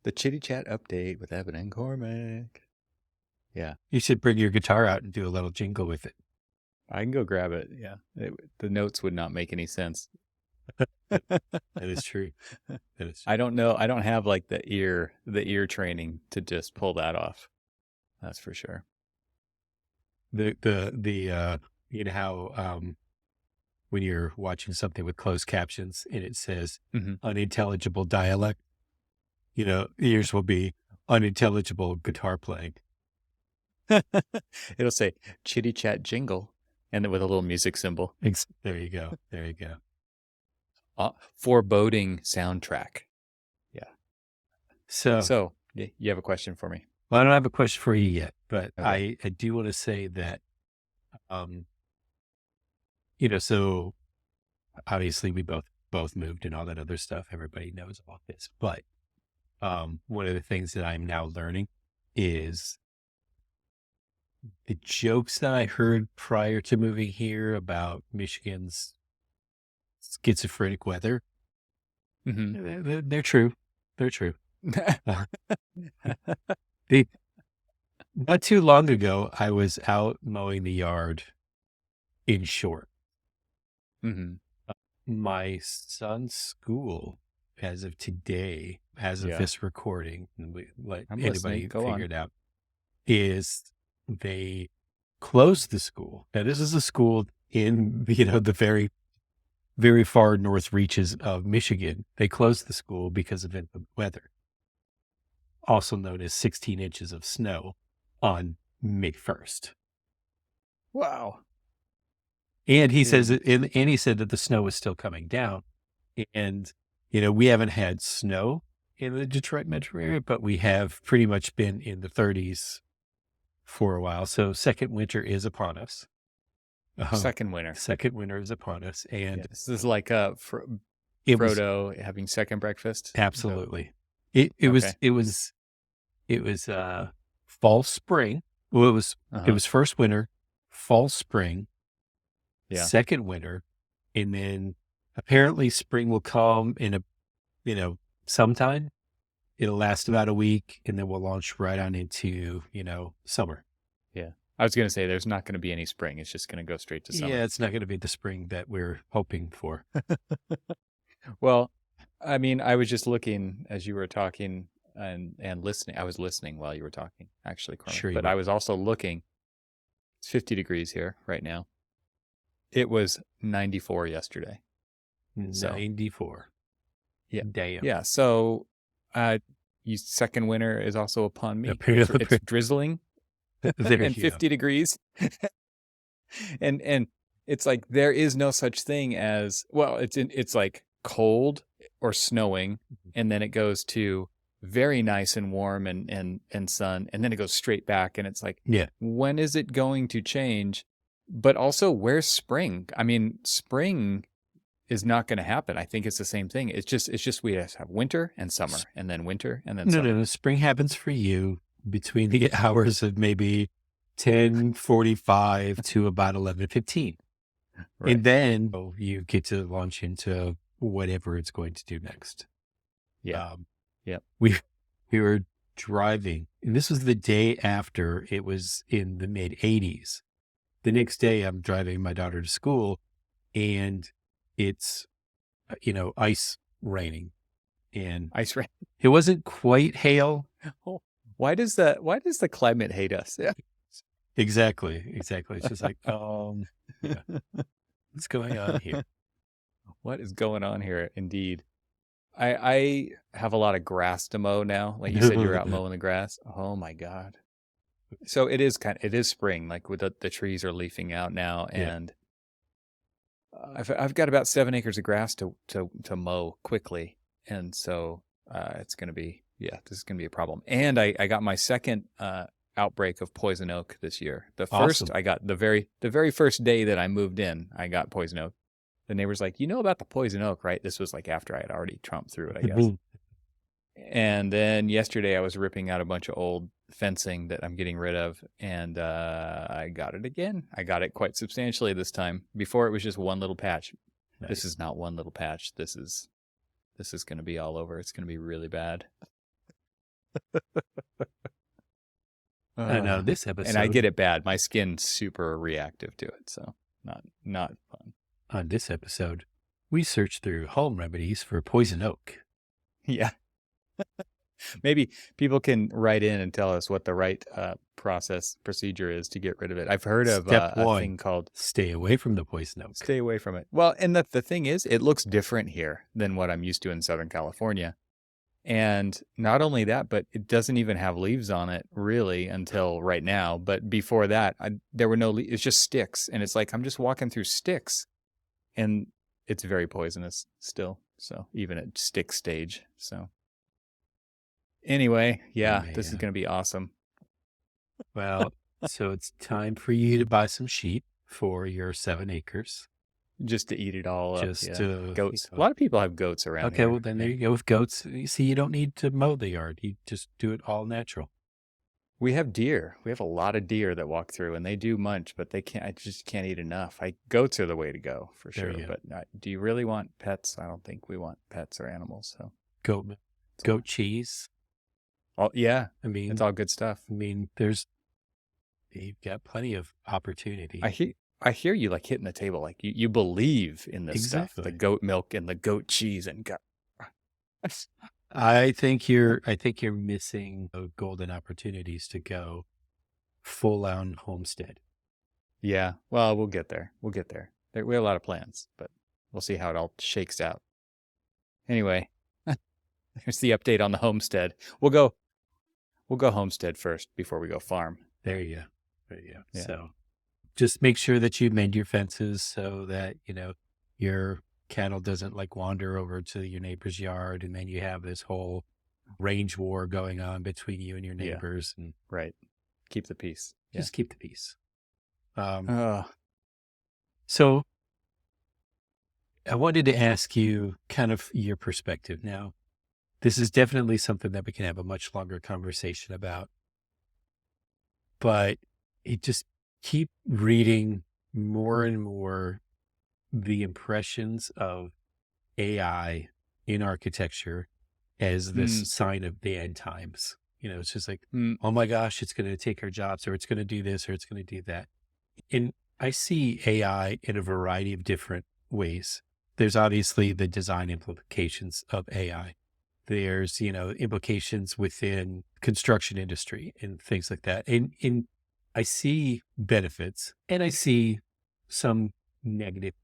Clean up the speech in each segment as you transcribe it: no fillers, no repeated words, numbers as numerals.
The Chitty Chat update with Evan and Cormac. Yeah, You should bring your guitar out and do a little jingle with it. I can go grab it. Yeah, the notes would not make any sense. That is true. That is true. I don't know. I don't have like the ear training to just pull that off. That's for sure. You know how when you're watching something with closed captions and it says hmm unintelligible dialect, yours will be unintelligible guitar playing. It'll say Chitty Chat jingle, and then with a little music symbol. There you go. There you go. Foreboding soundtrack. Yeah. So, You have a question for me? well, I don't have a question for you yet, but Okay. I do want to say that, um, so obviously we both moved and all that other stuff. Everybody knows all this, but one of the things that I'm now learning is the jokes that I heard prior to moving here about Michigan's schizophrenic weather. They're true. They're true. Uh, the, not too long ago, I was out mowing the yard in short. hmm My son's school, as of today, as of Yeah. this recording, and we let I'm anybody listening. Go figure on. it out, is they closed the school. Now, this is a school in, the very, very far north reaches of Michigan. They closed the school because of inclement weather, also known as 16 inches of snow on May 1st. Wow. And he says, and he said that the snow is still coming down. And, we haven't had snow in the Detroit metro area, but we have pretty much been in the 30s for a while. So second winter is upon us. Second winter. Second winter is upon us. And Yeah, this is like it was Frodo having second breakfast. absolutely, it Okay. was fall, spring. Well, it was Uh-huh. first winter, fall, spring, Yeah. second winter, and then apparently spring will come in sometime. It'll last about a week, and then we'll launch right on into, summer. Yeah. I was going to say there's not going to be any spring. It's just going to go straight to summer. Yeah, it's not going to be the spring that we're hoping for. Well, I mean, I was just looking as you were talking and listening. I was listening while you were talking, actually, Cormac. Sure you But were. I was also looking. It's 50 degrees here right now. It was 94 yesterday. So, 94. yeah. Damn. Yeah. So, second winter is also upon me. Apparently- It's drizzling There and you go. 50 degrees. and it's like there is no such thing as, well, it's like cold or snowing, and then it goes to very nice and warm and sun, and then it goes straight back, and it's like, Yeah. when is it going to change? But also, where's spring? I mean, spring is not going to happen. I think it's the same thing. It's just we have winter and summer, and then winter and then No, summer. no. Spring happens for you between the hours of maybe 10:45 to about 11:15. Right. And then you get to launch into whatever it's going to do next. Yeah. Yep. We were driving, and this was the day after it was in the mid 80s. The next day, I'm driving my daughter to school, and it's, ice raining. And Ice rain. it wasn't quite hail. Why does the climate hate us? Yeah. Exactly. It's just like, yeah. What's going on here? What is going on here? Indeed. I have a lot of grass to mow now. Like you said, you're out mowing the grass. Oh my God. So it is spring, like with the trees are leafing out now. Yeah. And I've got about 7 acres of grass to mow quickly. And so it's going to be, this is going to be a problem. And I got my second outbreak of poison oak this year. The first, Awesome. I got the very first day that I moved in, I got poison oak. The neighbor's like, you know about the poison oak, right? This was like after I had already tromped through it, I guess. And then yesterday I was ripping out a bunch of old fencing that I'm getting rid of, and I got it again. I got it quite substantially this time. Before it was just one little patch. Nice. This is not one little patch. This is going to be all over. It's going to be really bad. I know Uh, this and I episode, get it bad. My skin's super reactive to it, so not fun. on this episode, we search through home remedies for poison oak. Yeah. Maybe people can write in and tell us what the right procedure is to get rid of it. I've heard of Step a one, thing called stay away from the poison oak. stay away from it. Well, and the thing is, it looks different here than what I'm used to in Southern California. And not only that, but it doesn't even have leaves on it really until right now. But before that, there were no leaves. It's just sticks. And it's like I'm just walking through sticks. And it's very poisonous still. So even at stick stage. So anyway, yeah, this is Man. going to be awesome. Well, so it's time for you to buy some sheep for your 7 acres. Just to eat it all up. Just Yeah. to, Goats. you A know. lot of people have goats around Okay, here. well, then there you go with goats. You see, you don't need to mow the yard. You just do it all natural. We have deer. We have a lot of deer that walk through, and they do munch, but they can't. I just can't eat enough. Goats are the way to go for There sure. you go. But do you really want pets? I don't think we want pets or animals. So Goat milk, goat cheese. yeah, I mean, it's all good stuff. I mean, you've got plenty of opportunity. I hear you like hitting the table, like you believe in this stuff, the Exactly. goat milk and the goat cheese and I think you're missing the golden opportunities to go full on homestead. Yeah. Well, we'll get there. We have a lot of plans, but we'll see how it all shakes out. Anyway, here's the update on the homestead. We'll go homestead first before we go farm. There you go. Yeah. So just make sure that you mend your fences so that, your cattle doesn't like wander over to your neighbor's yard. And then you have this whole range war going on between you and your neighbors. And right. Keep the peace. Just keep the peace. So I wanted to ask you kind of your perspective. Now, this is definitely something that we can have a much longer conversation about, but just keep reading more and more the impressions of AI in architecture as this sign of the end times. It's just like, oh my gosh, it's going to take our jobs, or it's going to do this, or it's going to do that. And I see AI in a variety of different ways. There's obviously the design implications of AI. There's, implications within construction industry and things like that. And I see benefits, and I see some negative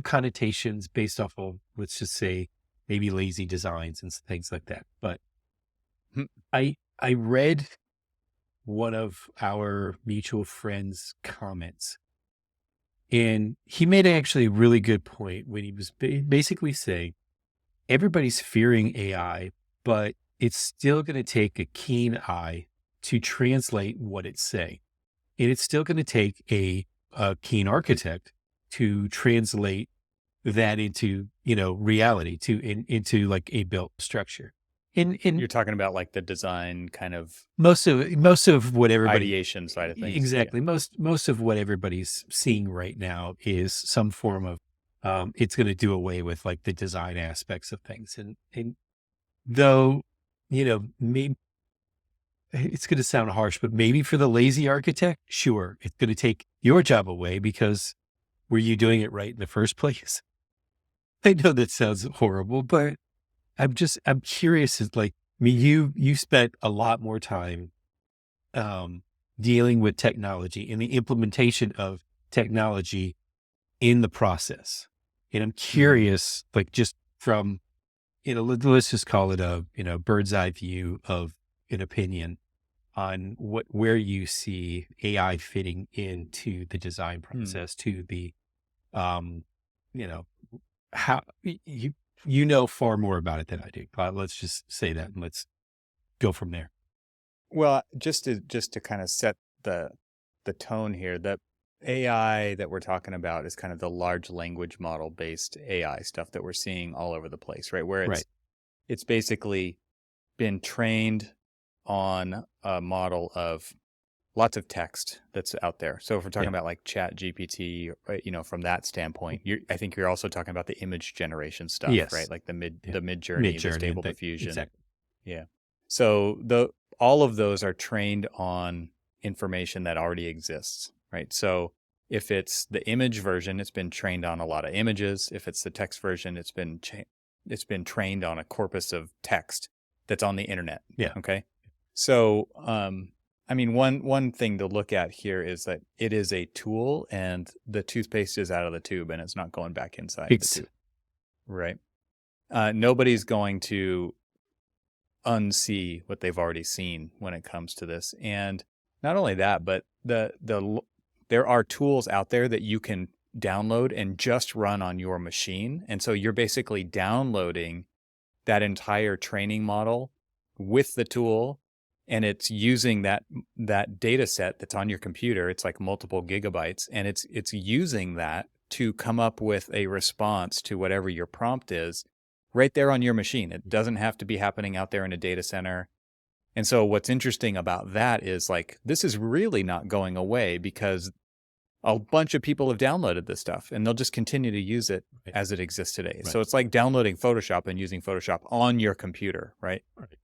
connotations based off of, let's just say, maybe lazy designs and things like that. But I read one of our mutual friends' comments, and he made actually a really good point when he was basically saying, everybody's fearing AI, but it's still going to take a keen eye to translate what it's saying. And it's still going to take a keen architect to translate that into, reality, into like a built structure. And you're talking about like the design kind of most of what everybody ideation side of things. Exactly. Yeah. Most of what everybody's seeing right now is some form of it's going to do away with like the design aspects of things. And though, maybe it's going to sound harsh, but maybe for the lazy architect, sure, it's going to take your job away because were you doing it right in the first place? I know that sounds horrible, but I'm curious. It's like, I mean, you spent a lot more time dealing with technology and the implementation of technology in the process. And I'm curious, like just from, let's just call it a, bird's eye view of an opinion on where you see AI fitting into the design process, to the, how you know far more about it than I do. Let's just say that, and let's go from there. Well, just to kind of set the tone here, the AI that we're talking about is kind of the large language model based AI stuff that we're seeing all over the place, right? Where it's basically been trained on a model of lots of text that's out there. So if we're talking about like ChatGPT, from that standpoint, I think you're also talking about the image generation stuff, right? Like the MidJourney, the Stable Diffusion. Exactly. Yeah. So all of those are trained on information that already exists, right? So if it's the image version, it's been trained on a lot of images. If it's the text version, it's been trained on a corpus of text that's on the internet. Yeah. Okay. So, I mean, one thing to look at here is that it is a tool, and the toothpaste is out of the tube and it's not going back inside the tube, right? Nobody's going to unsee what they've already seen when it comes to this. And not only that, but there are tools out there that you can download and just run on your machine. And so you're basically downloading that entire training model with the tool, and it's using that data set that's on your computer. It's like multiple gigabytes, and it's using that to come up with a response to whatever your prompt is right there on your machine. It doesn't have to be happening out there in a data center. And so what's interesting about that is, like, this is really not going away because a bunch of people have downloaded this stuff, and they'll just continue to use it as it exists today. Right. So it's like downloading Photoshop and using Photoshop on your computer, right?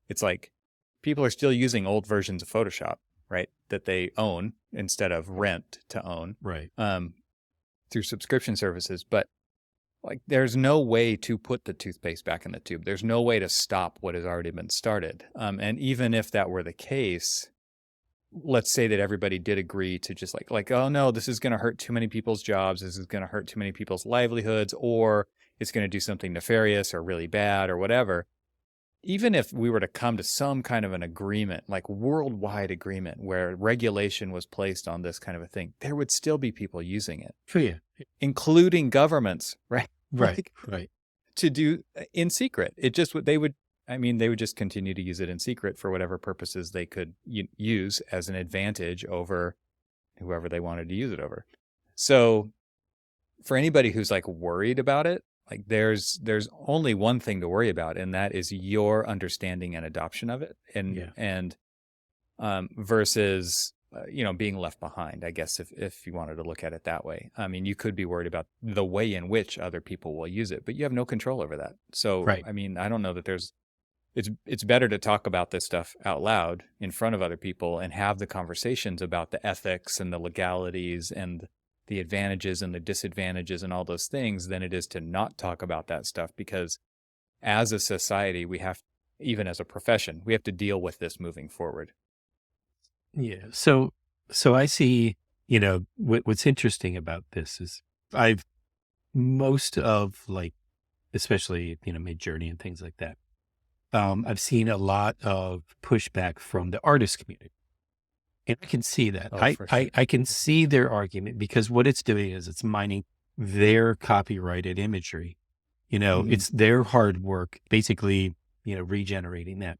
It's like people are still using old versions of Photoshop, right, that they own instead of rent to own, right, through subscription services. But like, there's no way to put the toothpaste back in the tube. There's no way to stop what has already been started. And even if that were the case, let's say that everybody did agree to just like, oh no, this is going to hurt too many people's jobs. This is going to hurt too many people's livelihoods, or it's going to do something nefarious or really bad or whatever. Even if we were to come to some kind of an agreement, like worldwide agreement, where regulation was placed on this kind of a thing, there would still be people using it. Yeah. Including governments, right? Right. Right. To do in secret. It just they would just continue to use it in secret for whatever purposes they could use as an advantage over whoever they wanted to use it over. So for anybody who's like worried about it, like there's only one thing to worry about, and that is your understanding and adoption of it, and versus being left behind, I guess, if you wanted to look at it that way. I mean, you could be worried about the way in which other people will use it, but you have no control over that. So, right. I mean, I don't know that it's better to talk about this stuff out loud in front of other people and have the conversations about the ethics and the legalities and the advantages and the disadvantages and all those things than it is to not talk about that stuff, because as a society, we have, even as a profession, we have to deal with this moving forward. Yeah. So I see, what's interesting about this is most of, like, especially, MidJourney and things like that. I've seen a lot of pushback from the artist community, and I can see that. I can see their argument, because what it's doing is it's mining their copyrighted imagery. It's their hard work, basically, regenerating that.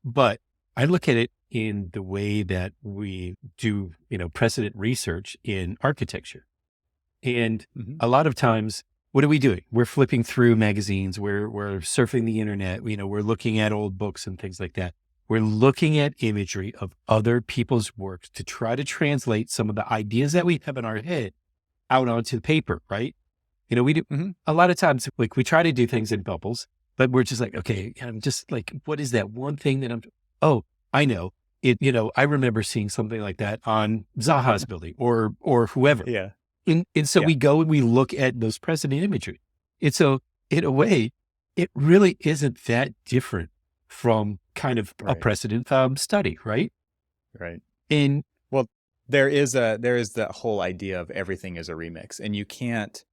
But I look at it in the way that we do, precedent research in architecture. And a lot of times, what are we doing? We're flipping through magazines. We're surfing the internet. We're looking at old books and things like that. We're looking at imagery of other people's works to try to translate some of the ideas that we have in our head out onto paper, right? We do a lot of times, like, we try to do things in bubbles, but we're just like, okay, I'm just like, what is that one thing that I know it, I remember seeing something like that on Zaha's building or whoever. Yeah. And so we go and we look at those precedent imagery. And so in a way, it really isn't that different from kind of a precedent study, right? Right. And well, there is that whole idea of everything is a remix, and you can't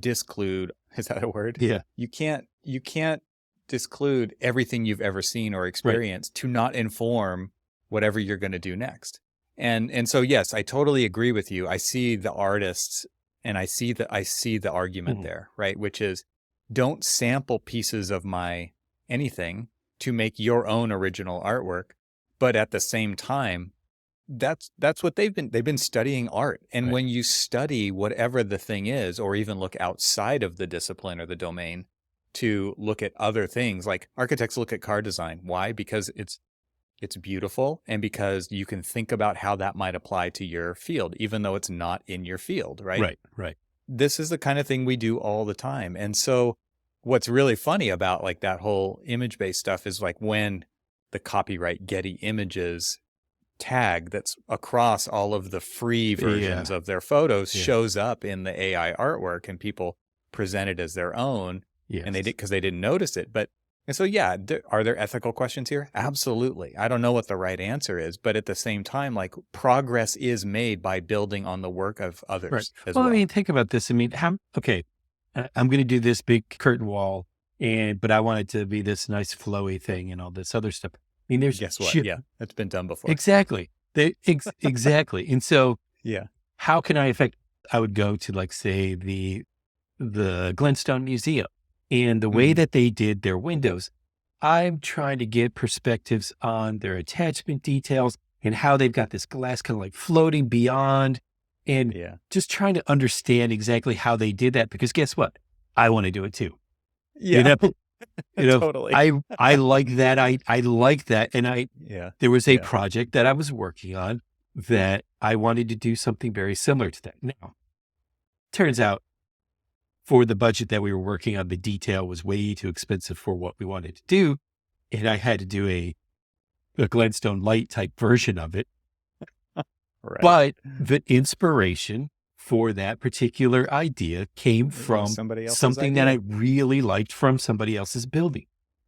disclude, is that a word? Yeah. You can't disclude everything you've ever seen or experienced to not inform whatever you're going to do next. And so, yes, I totally agree with you. I see the artists, and I see the argument there, right? Which is, don't sample pieces of my anything to make your own original artwork. But at the same time, that's what they've been studying art. And when you study whatever the thing is, or even look outside of the discipline or the domain to look at other things, like architects look at car design. Why? Because it's beautiful, and because you can think about how that might apply to your field, even though it's not in your field, right? Right. This is the kind of thing we do all the time. And so what's really funny about like that whole image-based stuff is like when the copyright Getty Images tag that's across all of the free versions of their photos shows up in the AI artwork, and people present it as their own, and they did because they didn't notice it. And so, yeah, are there ethical questions here? Absolutely. I don't know what the right answer is, but at the same time, like progress is made by building on the work of others as well. I mean, think about this. I mean, I'm going to do this big curtain wall, but I want it to be this nice flowy thing and all this other stuff. I mean, there's guess what? Yeah, that's been done before. Exactly. Exactly. And so, yeah, how can I I would go to like say the Glenstone Museum, and the way that they did their windows, I'm trying to get perspectives on their attachment details and how they've got this glass kind of like floating beyond, and just trying to understand exactly how they did that, because guess what? I want to do it too. Yeah. Totally. I like that. I like that. And there was a project that I was working on that I wanted to do something very similar to that. Now, turns out for the budget that we were working on, the detail was way too expensive for what we wanted to do. And I had to do a Glenstone light type version of it. Right. But the inspiration for that particular idea came from something that I really liked from somebody else's building.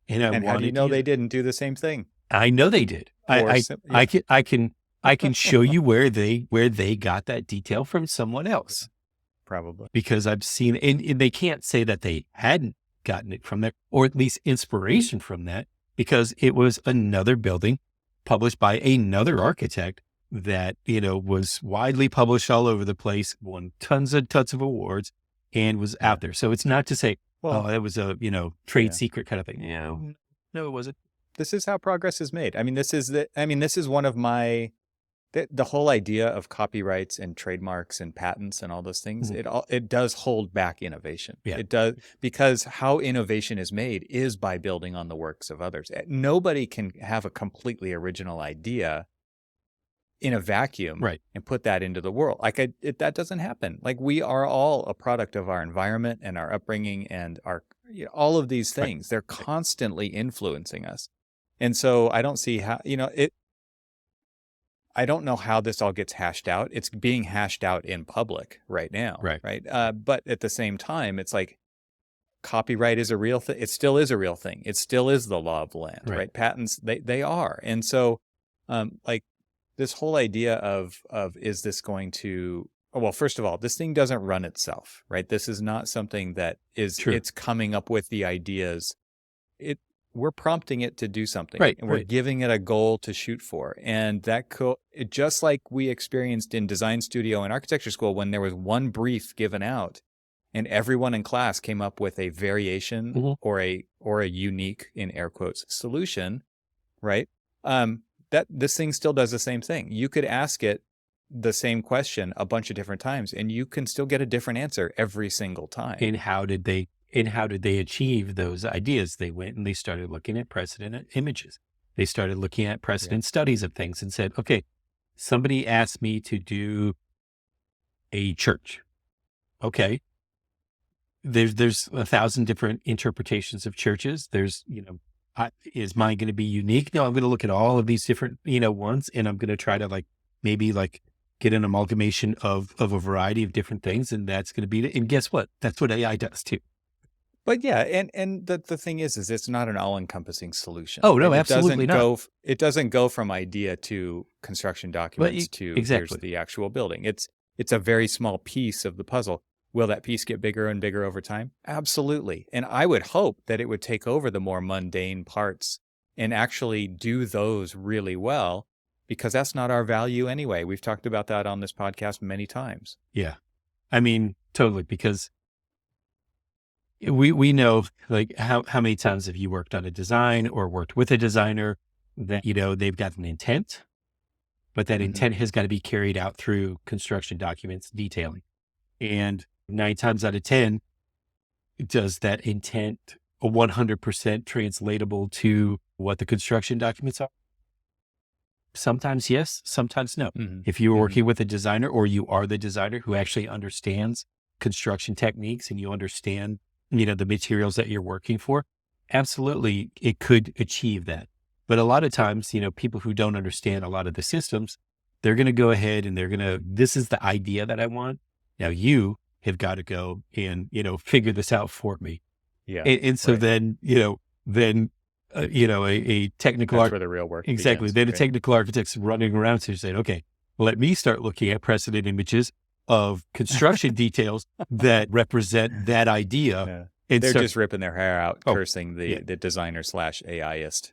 And how do you know they didn't do the same thing? I know they did. I can show you where they got that detail from someone else. Probably. Because I've seen, and they can't say that they hadn't gotten it from there, or at least inspiration from that, because it was another building published by another architect that, was widely published all over the place, won tons of awards, and was out there. So it's not to say, it was a, trade secret kind of thing. No, it wasn't. This is how progress is made. I mean, this is one of my, the whole idea of copyrights and trademarks and patents and all those things, it does hold back innovation. Yeah. It does, because how innovation is made is by building on the works of others. Nobody can have a completely original idea in a vacuum and put that into the world. That doesn't happen. Like, we are all a product of our environment and our upbringing and our, all of these things. They're constantly influencing us. And so I don't see how, I don't know how this all gets hashed out. It's being hashed out in public right now. Right. But at the same time, it's like copyright is a real thing. It still is a real thing. It still is the law of the land, right? Patents, they are. And so, like, this whole idea of is this going to, well, first of all, this thing doesn't run itself, right? This is not something that is, it's coming up with the ideas. We're prompting it to do something, and we're giving it a goal to shoot for. And that just like we experienced in design studio and architecture school, when there was one brief given out and everyone in class came up with a variation or a unique, in air quotes, solution, right? That this thing still does the same thing. You could ask it the same question a bunch of different times, and you can still get a different answer every single time. And how did they achieve those ideas? They went and they started looking at precedent images. They started looking at precedent studies of things and said, okay, somebody asked me to do a church. Okay. There's 1,000 different interpretations of churches. There's, is mine going to be unique? No, I'm going to look at all of these different, ones, and I'm going to try to maybe get an amalgamation of a variety of different things. And that's going to be it. And guess what? That's what AI does too. But yeah, and the thing is it's not an all-encompassing solution. Oh, no, absolutely not. It doesn't go from idea to construction documents to here's the actual building. It's a very small piece of the puzzle. Will that piece get bigger and bigger over time? Absolutely. And I would hope that it would take over the more mundane parts and actually do those really well, because that's not our value anyway. We've talked about that on this podcast many times. Yeah. I mean, totally, because we know, how many times have you worked on a design or worked with a designer that, they've got an intent, but that intent has got to be carried out through construction documents detailing. And 9 times out of 10, does that intent 100% translatable to what the construction documents are? Sometimes yes, sometimes no. If you're working with a designer, or you are the designer who actually understands construction techniques, and you understand the materials that you're working for, absolutely it could achieve that. But a lot of times, people who don't understand a lot of the systems, they're going to go ahead and this is the idea that I want. Now you have got to go and, figure this out for me. Yeah. And so right. then, a technical That's where the real work exactly. begins, Then a right? technical architect's running around saying, okay, let me start looking at precedent images of construction details that represent that idea. Yeah. And They're start, just ripping their hair out, cursing yeah. the designer / AIist.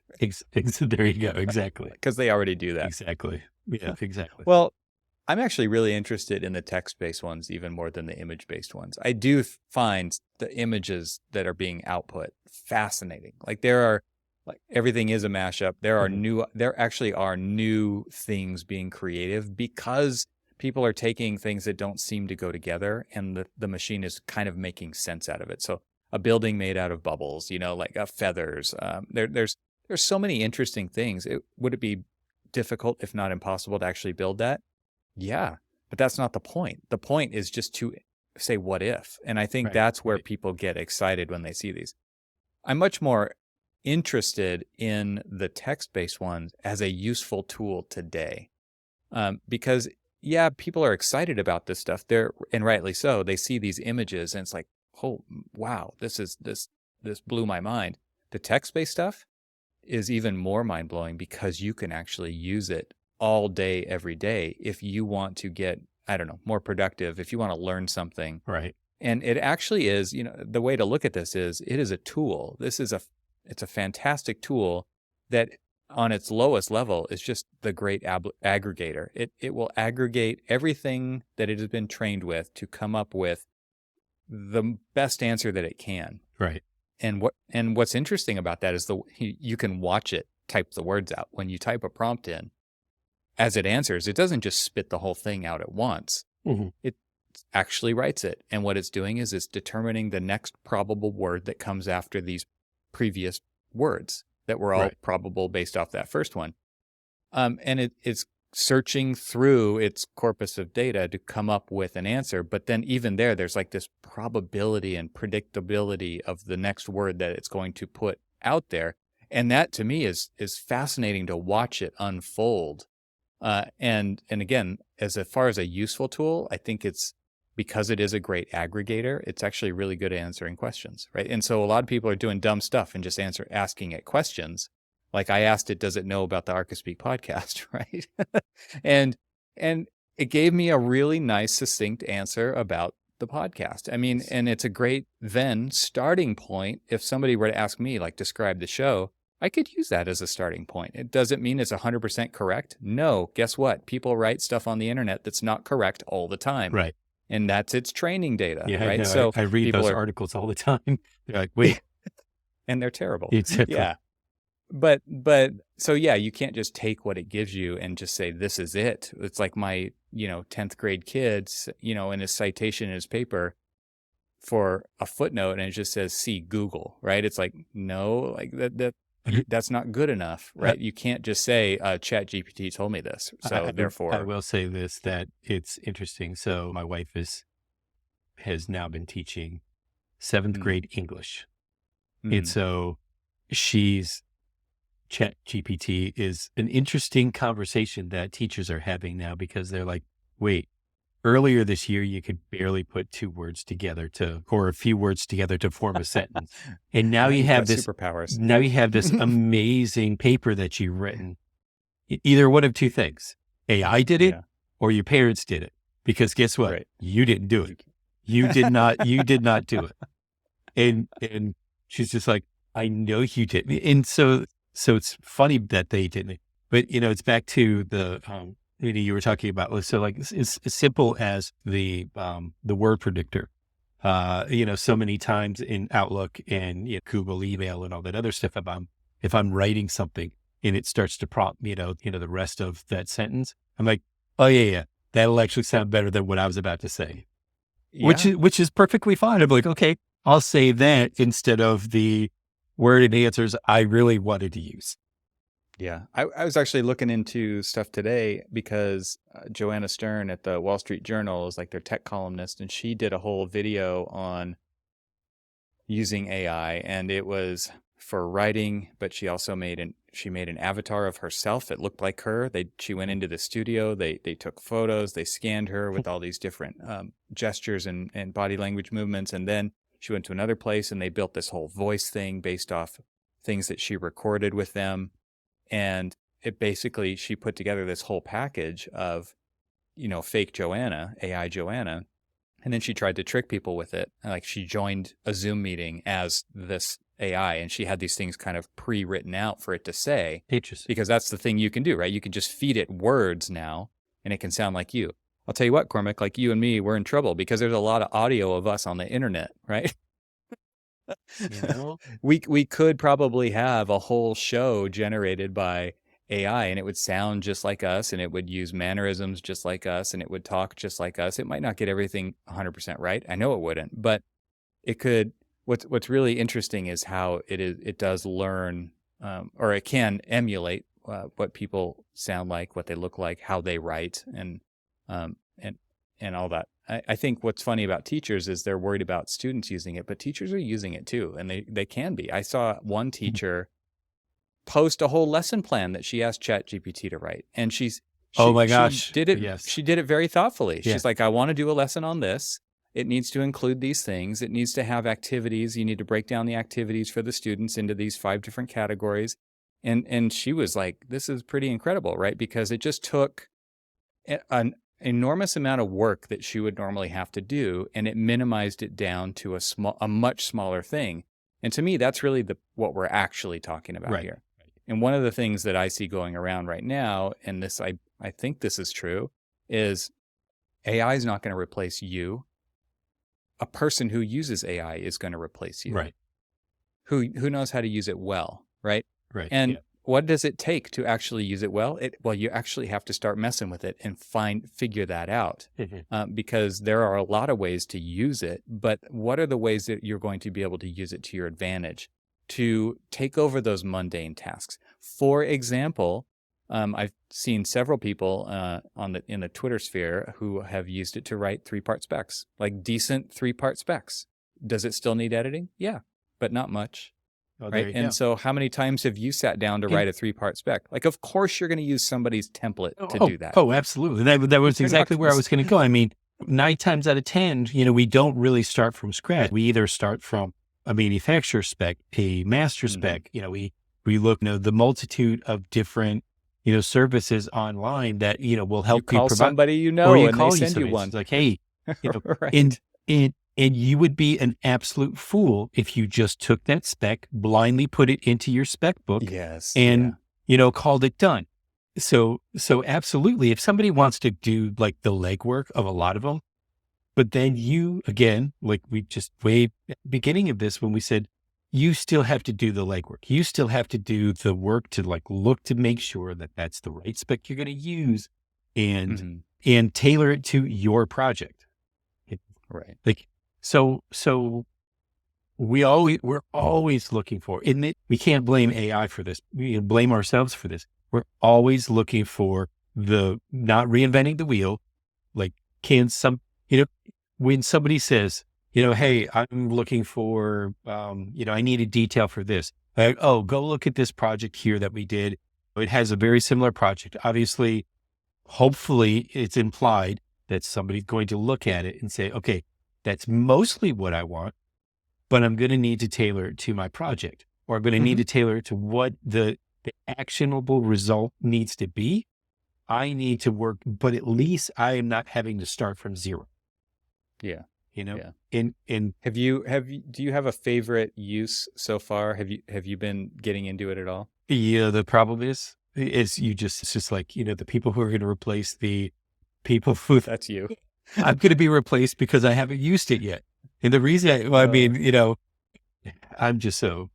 There you go. Exactly. Because they already do that. Exactly. Yeah, exactly. Well, I'm actually really interested in the text-based ones even more than the image-based ones. I do find the images that are being output fascinating. Like everything is a mashup. There actually are new things being creative because people are taking things that don't seem to go together, and the machine is kind of making sense out of it. So a building made out of bubbles, like feathers. There's so many interesting things. Would it be difficult, if not impossible, to actually build that? Yeah, but that's not the point. The point is just to say, what if? And I think that's where people get excited when they see these. I'm much more interested in the text-based ones as a useful tool today. Because people are excited about this stuff. And rightly so. They see these images and it's like, oh, wow, this blew my mind. The text-based stuff is even more mind-blowing because you can actually use it all day, every day, if you want to get, I don't know, more productive, if you want to learn something. Right. And it actually is, the way to look at this is it is a tool. It's a fantastic tool that on its lowest level is just the great aggregator. It will aggregate everything that it has been trained with to come up with the best answer that it can. Right. And what's interesting about that is you can watch it type the words out. When you type a prompt in, as it answers, it doesn't just spit the whole thing out at once. Mm-hmm. It actually writes it. And what it's doing is it's determining the next probable word that comes after these previous words that were all probable based off that first one. And it's searching through its corpus of data to come up with an answer. But then even there's like this probability and predictability of the next word that it's going to put out there. And that to me is fascinating to watch it unfold. And again, as far as a useful tool, I think it's because it is a great aggregator, it's actually really good at answering questions, right? And so a lot of people are doing dumb stuff and just asking it questions. Like I asked it, does it know about the Archispeak podcast, right? and it gave me a really nice, succinct answer about the podcast. I mean, and it's a great then starting point. If somebody were to ask me, like, describe the show, I could use that as a starting point. It doesn't mean it's 100% correct. No, guess what? People write stuff on the internet that's not correct all the time. Right. And that's its training data, Yeah, right? So I read those articles all the time. They're like, wait. And they're terrible. Yeah. But so you can't just take what it gives you and just say, this is it. It's like my, 10th grade kids, in his citation in his paper for a footnote, and it just says, see Google, right? It's like, no, like that's not good enough, right? You can't just say, ChatGPT told me this. So therefore, I will say this, that it's interesting. So my wife has now been teaching 7th grade English. And so ChatGPT is an interesting conversation that teachers are having now, because they're like, wait, earlier this year, you could barely put 2 words together or a few words together to form a sentence. And now you have this superpowers. Now you have this amazing paper that you've written. Either one of 2 things. AI did it or your parents did it. Because guess what? Right. You didn't do it. You did not do it. And she's just like, I know you didn't. And so it's funny that they didn't. But, it's back to the, you were talking about, so like it's as simple as the word predictor. So many times in Outlook and Google email and all that other stuff, if I'm writing something and it starts to prompt, the rest of that sentence, I'm like, oh yeah, that'll actually sound better than what I was about to say, which is perfectly fine. I'm like, okay, I'll say that instead of the word and answers I really wanted to use. Yeah. I was actually looking into stuff today because Joanna Stern at the Wall Street Journal is like their tech columnist, and she did a whole video on, using AI, and it was for writing, but she also made an avatar of herself that looked like her. She went into the studio, they took photos, they scanned her with all these different gestures and body language movements, and then she went to another place and they built this whole voice thing based off things that she recorded with them. And it basically, she put together this whole package of, fake Joanna, AI Joanna. And then she tried to trick people with it. Like, she joined a Zoom meeting as this AI, and she had these things kind of pre-written out for it to say. Interesting. Because that's the thing you can do, right? You can just feed it words now, and it can sound like you. I'll tell you what, Cormac, like you and me, we're in trouble because there's a lot of audio of us on the internet, right? We could probably have a whole show generated by AI, and it would sound just like us, and it would use mannerisms just like us, and it would talk just like us. It might not get everything 100% right. I know it wouldn't, but it could. What's really interesting is how it does learn, or it can emulate what people sound like, what they look like, how they write, and all that. I think what's funny about teachers is they're worried about students using it, but teachers are using it too, and they can be. I saw one teacher post a whole lesson plan that she asked ChatGPT to write, and she did it. Yes. She did it very thoughtfully. Yeah. She's like, I want to do a lesson on this. It needs to include these things. It needs to have activities. You need to break down the activities for the students into these 5 different categories. And she was like, this is pretty incredible, right? Because it just took an enormous amount of work that she would normally have to do, and it minimized it down to a much smaller thing. And to me, that's really what we're actually talking about here. And one of the things that I see going around right now, and this I think this is true, is AI is not going to replace you. A person who uses AI is going to replace you. Right. Who knows how to use it well, right? Right. And what does it take to actually use it well? Well, you actually have to start messing with it and figure that out, because there are a lot of ways to use it. But what are the ways that you're going to be able to use it to your advantage to take over those mundane tasks? For example, I've seen several people in the Twitter sphere who have used it to write 3-part specs, like decent 3-part specs. Does it still need editing? Yeah, but not much. Right. And so how many times have you sat down to write a 3-part spec? Like, of course, you're going to use somebody's template to do that. Oh, absolutely. That was exactly where I was going to go. I mean, 9 times out of 10, we don't really start from scratch. We either start from a manufacturer spec, a master spec. We look, the multitude of different, services online that, will help you call provide somebody, or and call they send you somebody. one. It's like, hey, Right. And you would be an absolute fool if you just took that spec, blindly put it into your spec book, and called it done. So absolutely, if somebody wants to do like the legwork of a lot of them, but then you, again, like we just way at the beginning of this when we said, you still have to do the legwork. You still have to do the work to like look to make sure that that's the right spec you're going to use, and tailor it to your project. Right. Like. So we're always looking for, and we can't blame AI for this. We can blame ourselves for this. We're always looking for the not reinventing the wheel. Like, when somebody says, hey, I'm looking for, I need a detail for this. Like, oh, go look at this project here that we did. It has a very similar project. Obviously, hopefully it's implied that somebody's going to look at it and say, okay, that's mostly what I want, but I'm going to need to tailor it to my project, or I'm going to need to tailor it to what the actionable result needs to be. I need to work, but at least I am not having to start from zero. Yeah. And do you have a favorite use so far? Have you been getting into it at all? Yeah, the problem is it's just like, the people who are going to replace the people who that's you. I'm going to be replaced because I haven't used it yet. And the reason I'm just so,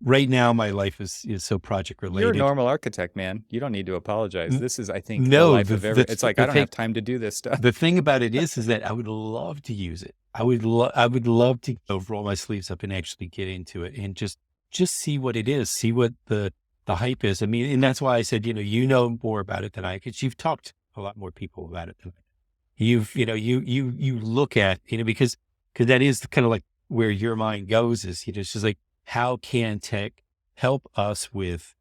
right now my life is so project related. You're a normal architect, man. You don't need to apologize. This is, I think, the life of it's like, I don't have time to do this stuff. The thing about it is that I would love to use it. I would love to roll my sleeves up and actually get into it and just see what it is, see what the hype is. I mean, and that's why I said, you know more about it than I, because you've talked to a lot more people about it than I. You look at, because that is kind of like where your mind goes is, it's just like, how can tech help us with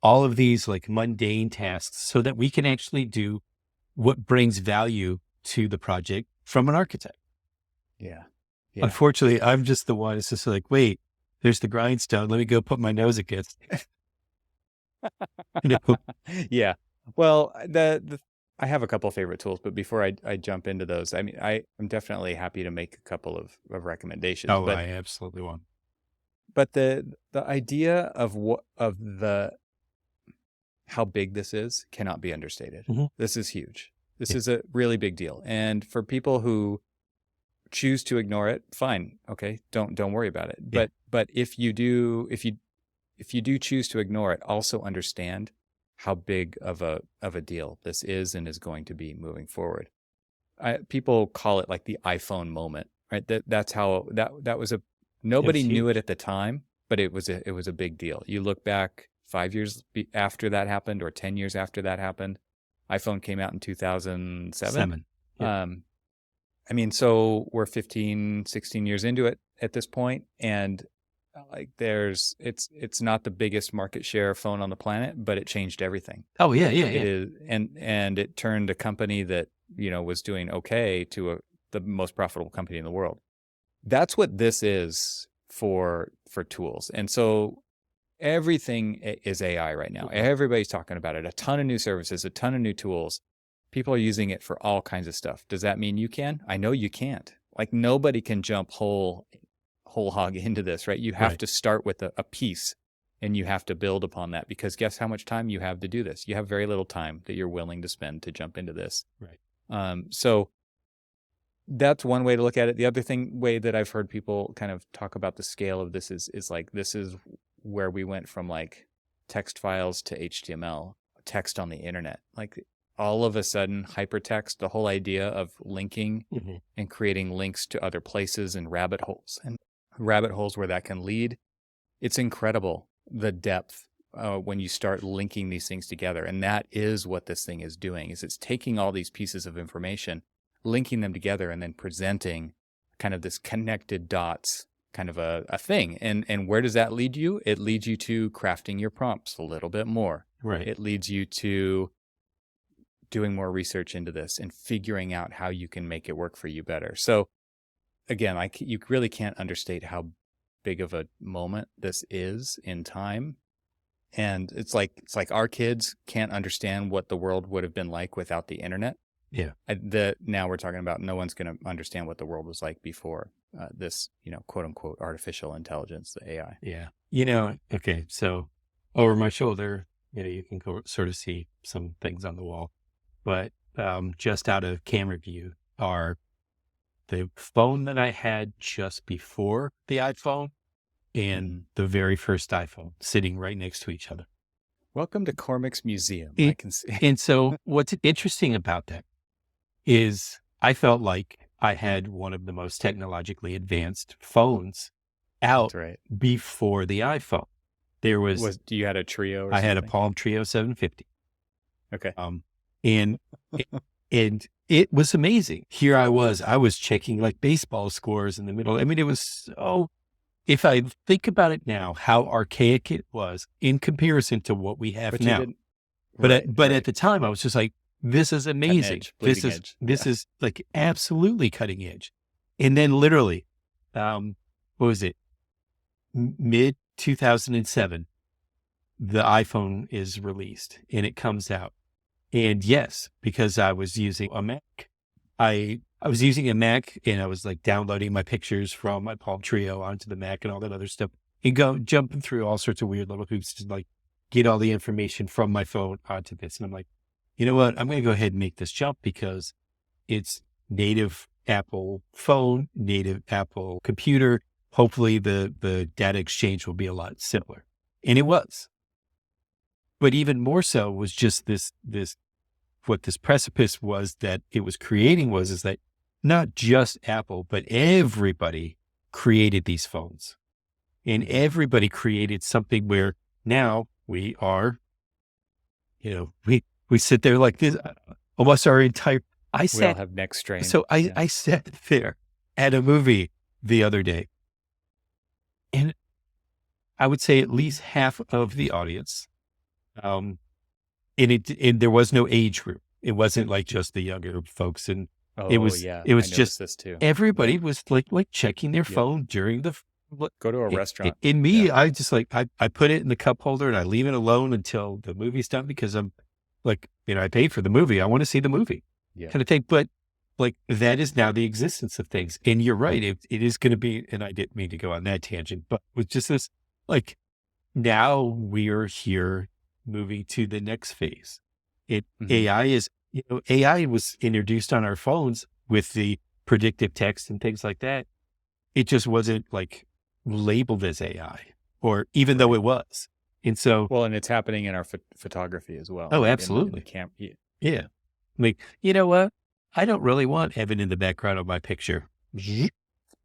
all of these like mundane tasks so that we can actually do what brings value to the project from an architect? Yeah. Unfortunately, I'm just the one. It's just like, wait, there's the grindstone. Let me go put my nose against it. Yeah. Well, I have a couple of favorite tools, but before I jump into those, I mean, I'm definitely happy to make a couple of recommendations. Oh, but I absolutely want. But the idea of how big this is cannot be understated. Mm-hmm. This is huge. This is a really big deal. And for people who choose to ignore it, fine. Okay. Don't worry about it. Yeah. But if you do choose to ignore it, also understand how big of a deal this is and is going to be moving forward. People call it like the iPhone moment, right? That's how that was nobody knew it at the time, but it was a big deal. You look back 5 years after that happened, or 10 years after that happened. iPhone came out in 2007. Yeah. I mean, so we're 15, 16 years into it at this point, and like it's not the biggest market share phone on the planet, but it changed everything. Oh yeah. It is, and it turned a company that, was doing okay to the most profitable company in the world. That's what this is for tools. And so everything is AI right now. Everybody's talking about it. A ton of new services, a ton of new tools. People are using it for all kinds of stuff. Does that mean you can? I know you can't. Like, nobody can jump whole hog into this, right? You have to start with a piece, and you have to build upon that, because guess how much time you have to do this? You have very little time that you're willing to spend to jump into this. Right. So that's one way to look at it. The other way that I've heard people kind of talk about the scale of this is like, this is where we went from like text files to HTML, text on the internet. Like, all of a sudden, hypertext, the whole idea of linking and creating links to other places and rabbit holes where that can lead. It's incredible, the depth when you start linking these things together. And that is what this thing is doing, is it's taking all these pieces of information, linking them together, and then presenting kind of this connected dots kind of a thing. And where does that lead you? It leads you to crafting your prompts a little bit more. Right. It leads you to doing more research into this and figuring out how you can make it work for you better. So again, you really can't understate how big of a moment this is in time. And it's like our kids can't understand what the world would have been like without the internet. Yeah. Now we're talking about no one's going to understand what the world was like before this, quote unquote, artificial intelligence, the AI. Yeah. Okay. So over my shoulder, you can sort of see some things on the wall, but just out of camera view are the phone that I had just before the iPhone and the very first iPhone sitting right next to each other. Welcome to Cormac's Museum. I can see. And so what's interesting about that is I felt like I had one of the most technologically advanced phones out before the iPhone. There was you had a Trio or I something? had a Palm Trio 750. Okay. And it was amazing. Here I was checking like baseball scores in the middle. I mean, it was so, if I think about it now, how archaic it was in comparison to what we have now. But at the time I was just like, this is amazing. This is like absolutely cutting edge. And then literally, what was it? Mid 2007, the iPhone is released and it comes out. And yes, because I was using a Mac, I was using a Mac and I was like downloading my pictures from my Palm Trio onto the Mac and all that other stuff, and jumping through all sorts of weird little hoops to like get all the information from my phone onto this. And I'm like, you know what? I'm going to go ahead and make this jump because it's native Apple phone, native Apple computer. Hopefully the data exchange will be a lot simpler. And it was. But even more so was just this what this precipice was that it was creating is that not just Apple, but everybody created these phones. And everybody created something where now we are, we sit there like this almost our entire, we all have neck strain. So I sat there at a movie the other day, and I would say at least half of the audience, and there was no age group. It wasn't like just the younger folks, and it Oh was yeah, it I was noticed just this too. everybody Yep. was like checking their Yep. phone during the. Go to a restaurant. In me, Yeah. I just like I put it in the cup holder and I leave it alone until the movie's done, because I'm like, I paid for the movie. I want to see the movie, Yeah. kind of thing. But like, that is now the existence of things. And you're right. It is going to be, and I didn't mean to go on that tangent, but with just this, like, now we're here moving to the next phase. AI is, AI was introduced on our phones with the predictive text and things like that. It just wasn't like labeled as AI, or even though it was. And so, well, and it's happening in our photography as well. oh, right? absolutely. In the Yeah. Like, you know what? I don't really want heaven in the background of my picture.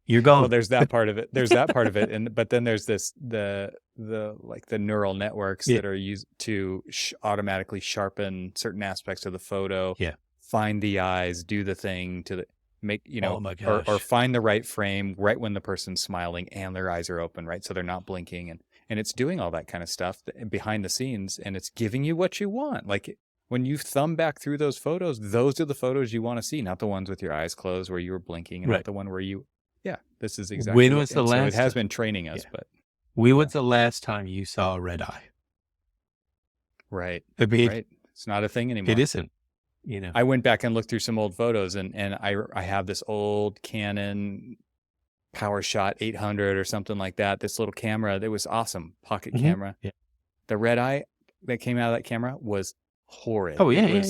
You're gone. Well, there's that part of it. There's that part of it. But then there's the like the neural networks that are used to automatically sharpen certain aspects of the photo. Yeah. Find the eyes, do the thing to make, Oh my gosh. or find the right frame right when the person's smiling and their eyes are open, right? So they're not blinking, and it's doing all that kind of stuff behind the scenes, and it's giving you what you want. Like when you thumb back through those photos, those are the photos you want to see, not the ones with your eyes closed where you were blinking, and not the one where you, this is exactly when was the last. So it has been training us, but when was the last time you saw a red eye? Right. I mean, right. It's not a thing anymore. It isn't. I went back and looked through some old photos, and I have this old Canon PowerShot 800 or something like that. This little camera that was awesome, pocket camera. Yeah. The red eye that came out of that camera was horrid. Oh yeah,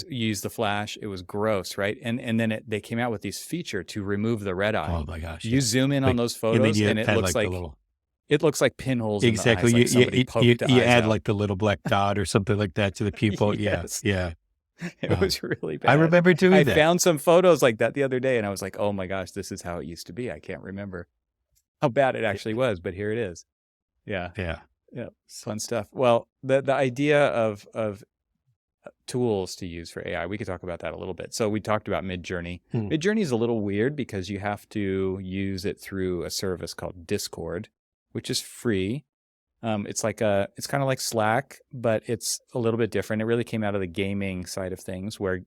Use the flash. It was gross, right? And then they came out with this feature to remove the red eye. Oh my gosh! You zoom in on those photos, and it looks like it looks like pinholes. Exactly. In the eyes, like you add like the little black dot or something like that to the pupil. Yes. Yeah. It was really bad. I remember doing that. I found some photos like that the other day, and I was like, oh my gosh, this is how it used to be. I can't remember how bad it actually was, but here it is. Yeah. Fun stuff. Well, the idea of tools to use for AI, we could talk about that a little bit. So we talked about MidJourney. MidJourney is a little weird because you have to use it through a service called Discord, which is free. It's kind of like Slack, but it's a little bit different. It really came out of the gaming side of things, where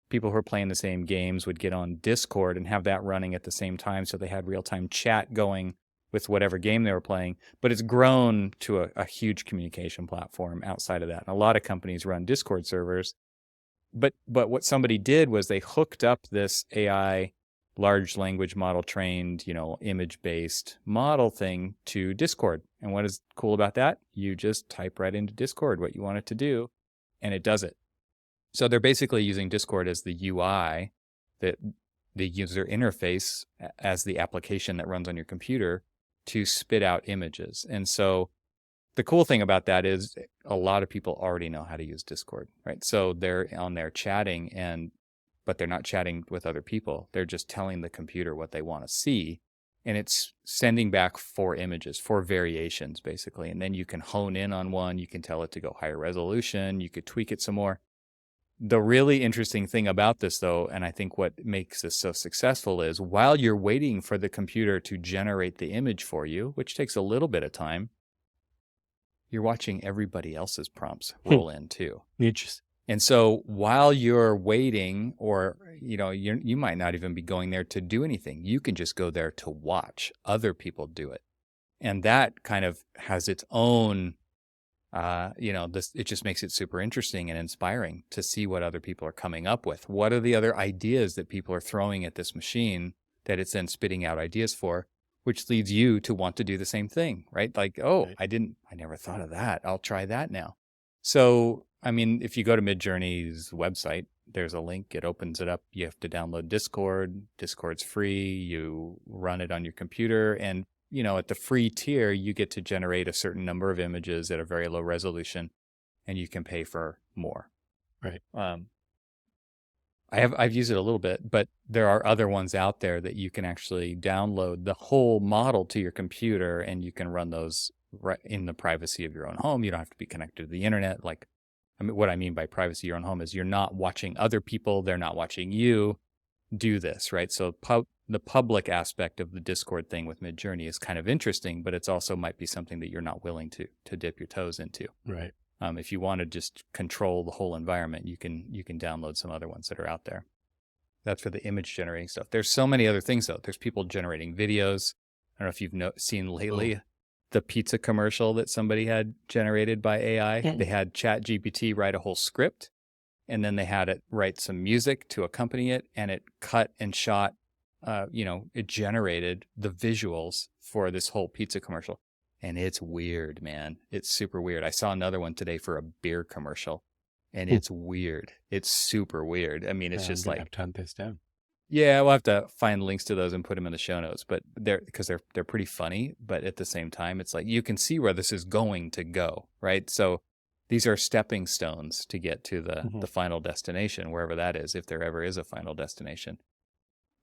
people who are playing the same games would get on Discord and have that running at the same time. So they had real-time chat going with whatever game they were playing, but it's grown to a huge communication platform outside of that. And a lot of companies run Discord servers, but what somebody did was they hooked up this AI large language model trained, image-based model thing to Discord. And what is cool about that? You just type right into Discord what you want it to do, and it does it. So they're basically using Discord as the UI, the user interface, as the application that runs on your computer to spit out images. And so the cool thing about that is a lot of people already know how to use Discord, right? So they're on there chatting, but they're not chatting with other people. They're just telling the computer what they want to see. And it's sending back 4 images, 4 variations, basically. And then you can hone in on one. You can tell it to go higher resolution. You could tweak it some more. The really interesting thing about this, though, and I think what makes this so successful, is while you're waiting for the computer to generate the image for you, which takes a little bit of time, you're watching everybody else's prompts roll in too. Interesting. And so while you're waiting, or you might not even be going there to do anything, you can just go there to watch other people do it. And that kind of has its own, it just makes it super interesting and inspiring to see what other people are coming up with. What are the other ideas that people are throwing at this machine that it's then spitting out ideas for, which leads you to want to do the same thing, right? Like, right. I never thought of that. I'll try that now. So, I mean, if you go to MidJourney's website, there's a link. It opens it up. You have to download Discord. Discord's free. You run it on your computer. And, at the free tier, you get to generate a certain number of images at a very low resolution, and you can pay for more. Right. I've used it a little bit, but there are other ones out there that you can actually download the whole model to your computer, and you can run those right in the privacy of your own home. You don't have to be connected to the internet. What I mean by privacy of your own home is you're not watching other people. They're not watching you do this, right? So the public aspect of the Discord thing with MidJourney is kind of interesting, but it's also might be something that you're not willing to dip your toes into. Right. If you want to just control the whole environment, you can download some other ones that are out there. That's for the image generating stuff. There's so many other things though. There's people generating videos. I don't know if you've seen lately the pizza commercial that somebody had generated by AI. Yeah. They had ChatGPT write a whole script, and then they had it write some music to accompany it, and it cut and shot. It generated the visuals for this whole pizza commercial. And it's weird, man. It's super weird. I saw another one today for a beer commercial, and it's weird. It's super weird. I mean, it's just like, I've turned this down. Yeah, we'll have to find links to those and put them in the show notes. But they're pretty funny. But at the same time, it's like you can see where this is going to go, right? So these are stepping stones to get to the final destination, wherever that is, if there ever is a final destination.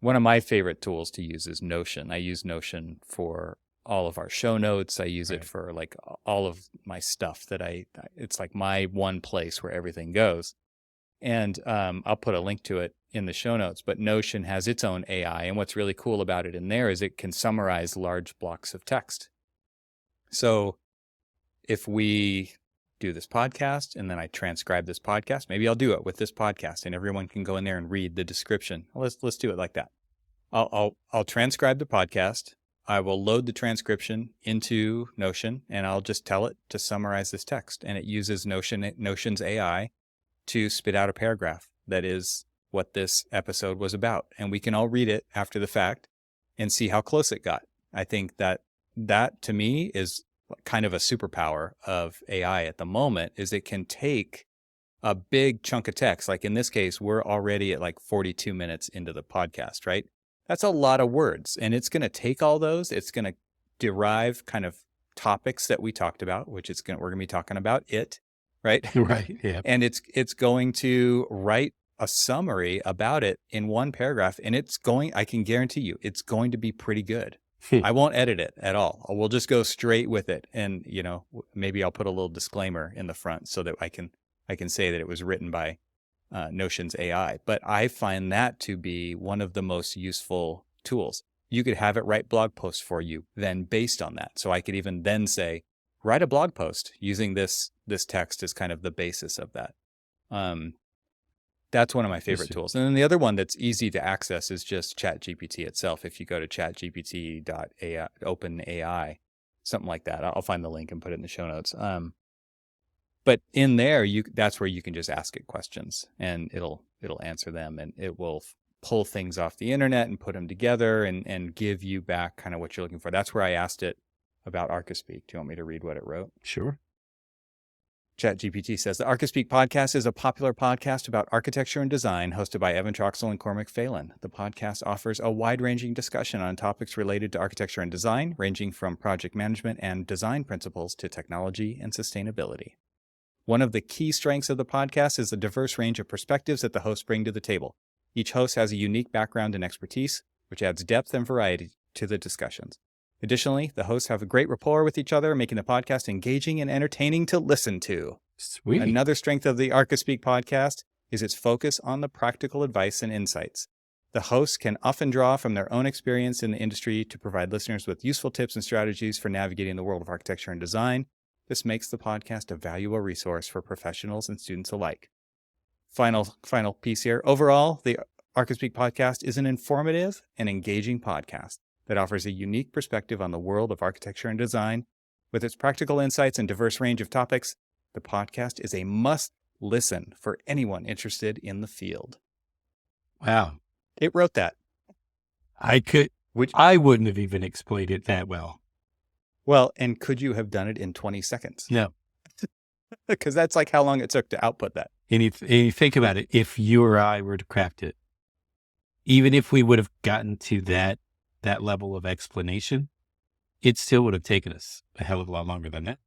One of my favorite tools to use is Notion. I use Notion for all of our show notes. I use it for like all of my stuff it's like my one place where everything goes. And I'll put a link to it in the show notes, but Notion has its own AI. And what's really cool about it in there is it can summarize large blocks of text. So if we do this podcast and then I transcribe this podcast, maybe I'll do it with this podcast and everyone can go in there and read the description. Let's do it like that. I'll transcribe the podcast. I will load the transcription into Notion and I'll just tell it to summarize this text. And it uses Notion's AI to spit out a paragraph that is what this episode was about. And we can all read it after the fact and see how close it got. I think that to me is kind of a superpower of AI at the moment, is it can take a big chunk of text. Like in this case, we're already at like 42 minutes into the podcast, right? That's a lot of words. And it's going to take all those. It's going to derive kind of topics that we talked about, which we're going to be talking about it, right? Right. Yeah. And it's going to write a summary about it in one paragraph. And I can guarantee you, it's going to be pretty good. I won't edit it at all. We'll just go straight with it. And, maybe I'll put a little disclaimer in the front so that I can say that it was written by Notion's AI. But I find that to be one of the most useful tools. You could have it write blog posts for you then based on that. So I could even then say, write a blog post using this text as kind of the basis of that. That's one of my favorite tools. And then the other one that's easy to access is just ChatGPT itself. If you go to chatgpt.ai, OpenAI, something like that, I'll find the link and put it in the show notes. But in there, that's where you can just ask it questions and it'll answer them, and it will pull things off the internet and put them together and give you back kind of what you're looking for. That's where I asked it about Archispeak. Do you want me to read what it wrote? Sure. ChatGPT says, the Archispeak podcast is a popular podcast about architecture and design hosted by Evan Troxel and Cormac Phelan. The podcast offers a wide-ranging discussion on topics related to architecture and design, ranging from project management and design principles to technology and sustainability. One of the key strengths of the podcast is the diverse range of perspectives that the hosts bring to the table. Each host has a unique background and expertise, which adds depth and variety to the discussions. Additionally, the hosts have a great rapport with each other, making the podcast engaging and entertaining to listen to. Sweet. Another strength of the Archispeak podcast is its focus on the practical advice and insights. The hosts can often draw from their own experience in the industry to provide listeners with useful tips and strategies for navigating the world of architecture and design. This makes the podcast a valuable resource for professionals and students alike. Final piece here. Overall, the Archispeak podcast is an informative and engaging podcast that offers a unique perspective on the world of architecture and design. With its practical insights and diverse range of topics, the podcast is a must-listen for anyone interested in the field. Wow. It wrote that. I wouldn't have even explained it that well. Well, and could you have done it in 20 seconds? No. Because that's like how long it took to output that. And you think about it, if you or I were to craft it, even if we would have gotten to that level of explanation, it still would have taken us a hell of a lot longer than that.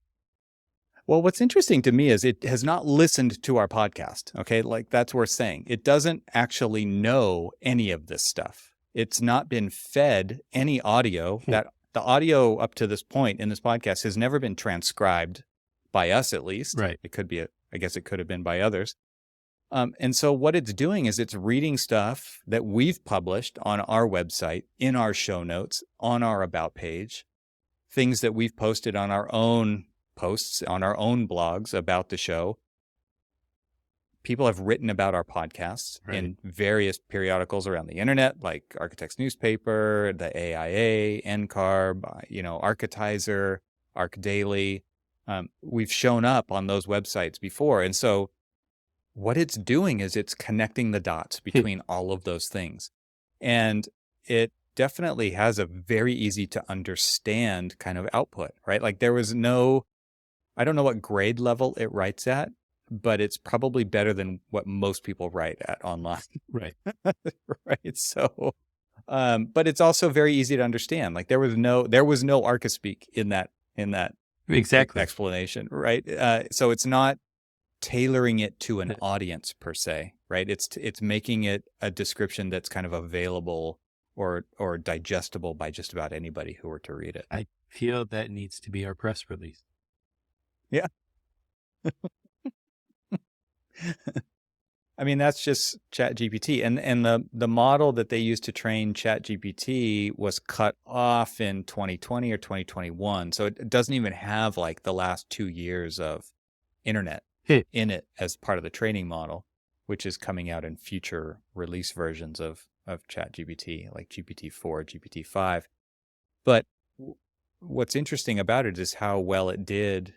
Well, what's interesting to me is it has not listened to our podcast. Okay. Like that's worth saying. It doesn't actually know any of this stuff. It's not been fed any audio. That the audio up to this point in this podcast has never been transcribed by us, at least. Right. It could be I guess it could have been by others. And so what it's doing is it's reading stuff that we've published on our website, in our show notes, on our about page, things that we've posted on our own posts, on our own blogs about the show. People have written about our podcasts in various periodicals around the internet, like Architects Newspaper, the AIA, NCARB, Architizer, ArcDaily. We've shown up on those websites before. And so what it's doing is it's connecting the dots between all of those things. And it definitely has a very easy to understand kind of output, right? Like there was I don't know what grade level it writes at, but it's probably better than what most people write at online. Right. Right. So, but it's also very easy to understand. Like there was no Archispeak in that exactly explanation, right? So it's not tailoring it to an audience per se, right? It's making it a description that's kind of available or digestible by just about anybody who were to read it. I feel that needs to be our press release. Yeah. I mean, that's just ChatGPT. And the model that they used to train ChatGPT was cut off in 2020 or 2021. So it doesn't even have like the last 2 years of internet in it as part of the training model, which is coming out in future release versions of ChatGPT, like GPT-4, GPT-5. But what's interesting about it is how well it did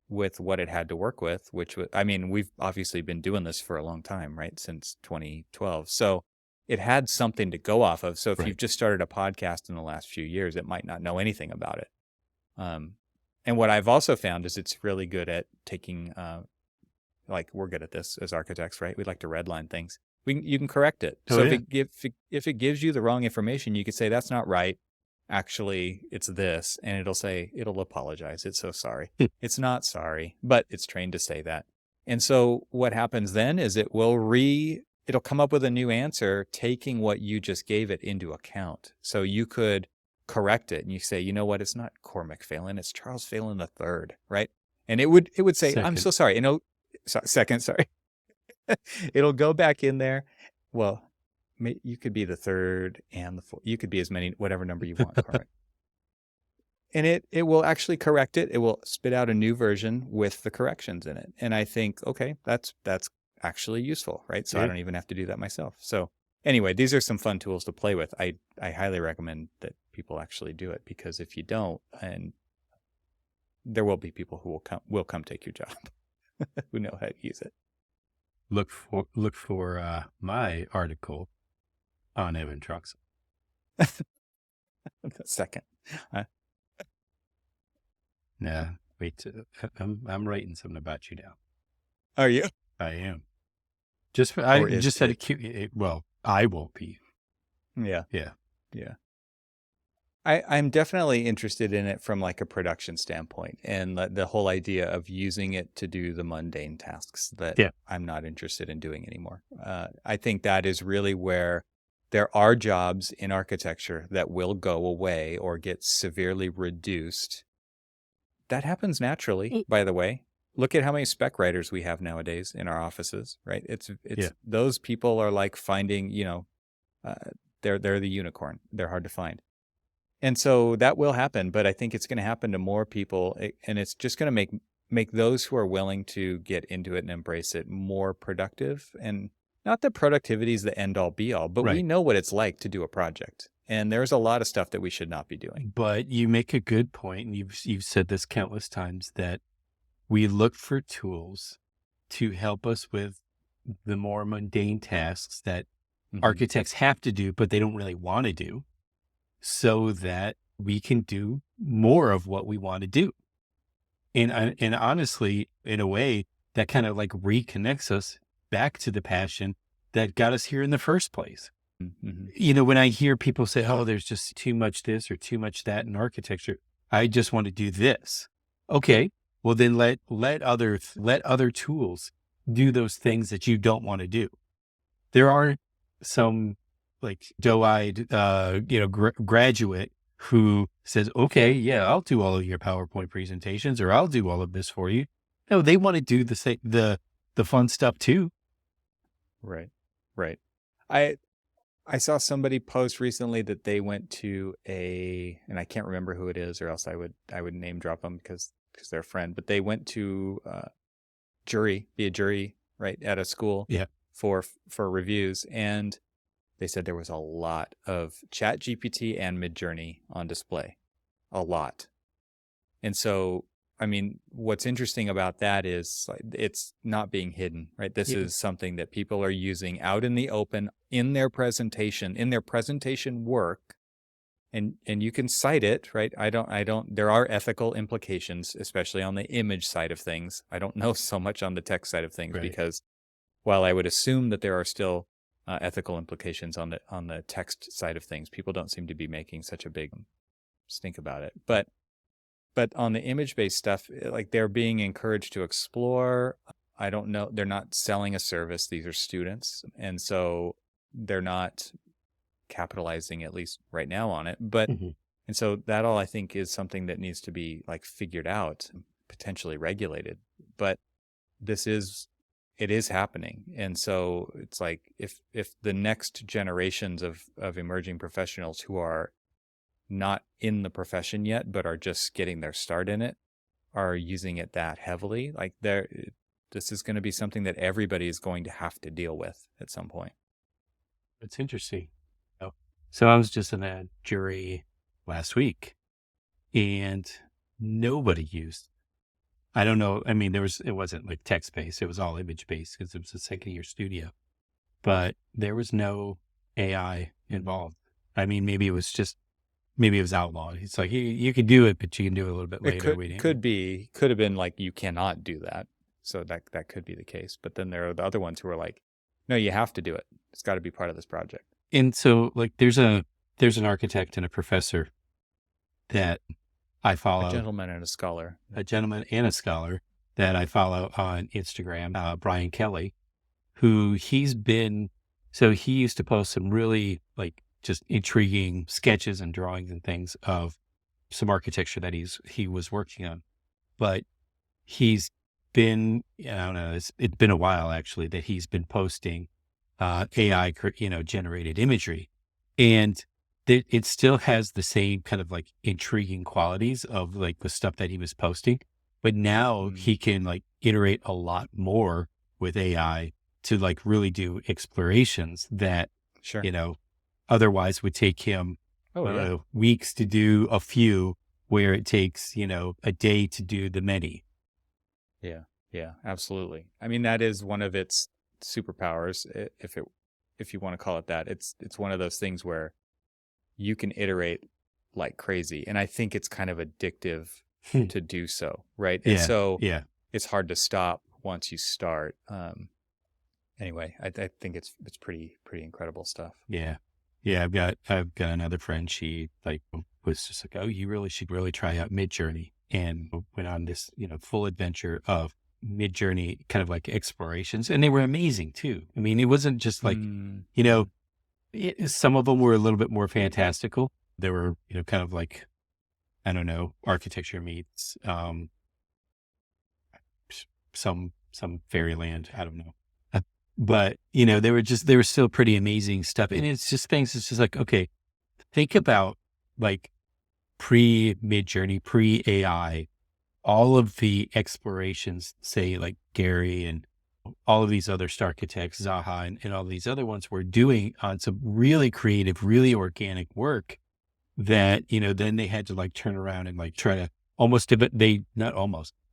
with what it had to work with, which was, I mean, we've obviously been doing this for a long time, right? Since 2012. So it had something to go off of. So if you've just started a podcast in the last few years, it might not know anything about it. And what I've also found is it's really good at taking, like we're good at this as architects, right? We like to redline things. You can correct it. So if it gives you the wrong information, you could say, that's not right. Actually, it's this, and it'll apologize. It's so sorry. It's not sorry, but it's trained to say that. And so what happens then is it'll come up with a new answer, taking what you just gave it into account. So you could correct it and you say, you know what? It's not Cormac Phelan. It's Charles Phelan III, right? And it would say, second. I'm so sorry. Second, sorry. It'll go back in there. Well, you could be the third and the fourth. You could be as many, whatever number you want, Cormac. And it will actually correct it. It will spit out a new version with the corrections in it. And I think, okay, that's actually useful, right? So I don't even have to do that myself. So anyway, these are some fun tools to play with. I highly recommend that people actually do it, because if you don't, and there will be people who will come take your job who know how to use it. Look for my article on Evan Truxell. Second. Nah, wait. I'm writing something about you now. Are you? I am. I just had a cute. Well, I won't be. Yeah. Yeah. Yeah. I'm definitely interested in it from like a production standpoint, and the whole idea of using it to do the mundane tasks that I'm not interested in doing anymore. I think that is really where there are jobs in architecture that will go away or get severely reduced. That happens naturally, by the way. Look at how many spec writers we have nowadays in our offices, right? It's those people are like finding, they're the unicorn. They're hard to find. And so that will happen, but I think it's going to happen to more people, and it's just going to make those who are willing to get into it and embrace it more productive. And not that productivity is the end all be all, but we know what it's like to do a project. And there's a lot of stuff that we should not be doing. But you make a good point, and you've said this countless times, that we look for tools to help us with the more mundane tasks that architects have to do, but they don't really want to do, so that we can do more of what we want to do. And honestly, in a way, that kind of like reconnects us back to the passion that got us here in the first place. Mm-hmm. When I hear people say, oh, there's just too much this or too much that in architecture, I just want to do this. Okay, well then let other tools do those things that you don't want to do. There are some like doe-eyed, graduate who says, okay, yeah, I'll do all of your PowerPoint presentations, or I'll do all of this for you. No, they want to do the fun stuff too. Right. Right. I I saw somebody post recently that they went to and I can't remember who it is, or else I would name drop them because they're a friend. But they went to be a jury, right, at a school Yeah. for reviews, and they said there was a lot of ChatGPT and MidJourney on display, a lot. And so, I mean, what's interesting about that is like, it's not being hidden, right? This Yeah. is something that people are using out in the open in their presentation work, and you can cite it, right? There are ethical implications, especially on the image side of things. I don't know so much on the text side of things, Right. because while I would assume that there are still ethical implications on the text side of things, people don't seem to be making such a big stink about it. But on the image-based stuff, like, they're being encouraged to explore. I don't know. They're not selling a service. These are students. And so they're not capitalizing, at least right now, on it. But, Mm-hmm. and so that all, I think, is something that needs to be like figured out, potentially regulated. But it is happening. And so it's like, if the next generations of emerging professionals who are not in the profession yet, but are just getting their start in it, are using it that heavily, like, this is going to be something that everybody is going to have to deal with at some point. It's interesting. Oh, so I was just in a jury last week, and nobody used. I don't know. I mean, it wasn't like text based. It was all image based because it was a second year studio, but there was no AI involved. I mean, maybe it was outlawed. It's like, you could do it, but you can do it a little bit later. Could have been like, you cannot do that. So that could be the case. But then there are the other ones who are like, no, you have to do it. It's got to be part of this project. And so, like, there's an architect and a professor that I follow. A gentleman and a scholar that I follow on Instagram, Brian Kelly, who he used to post some really, like, just intriguing sketches and drawings and things of some architecture that he was working on. But he's been, I don't know, it's been a while actually that he's been posting AI, generated imagery, and it still has the same kind of like intriguing qualities of like the stuff that he was posting, but now he can like iterate a lot more with AI to like really do explorations that, Sure. otherwise would take him weeks to do a few, where it takes, a day to do the many. Yeah, absolutely. I mean, that is one of its superpowers, if you want to call it that. It's one of those things where you can iterate like crazy, and I think it's kind of addictive to do so, right? And so it's hard to stop once you start. Anyway, I think it's pretty incredible stuff. Yeah. I've got another friend. She like was just like, oh, you really should try out MidJourney, and went on this, full adventure of MidJourney kind of like explorations, and they were amazing too. I mean, it wasn't just like, some of them were a little bit more fantastical. They were, kind of like, I don't know, architecture meets some fairyland. I don't know. But, they were still pretty amazing stuff. And it's just like, okay, think about like pre-MidJourney, pre-AI, all of the explorations, say like Gary and all of these other architects, Zaha and all these other ones were doing on some really creative, really organic work that, then they had to like turn around and like try to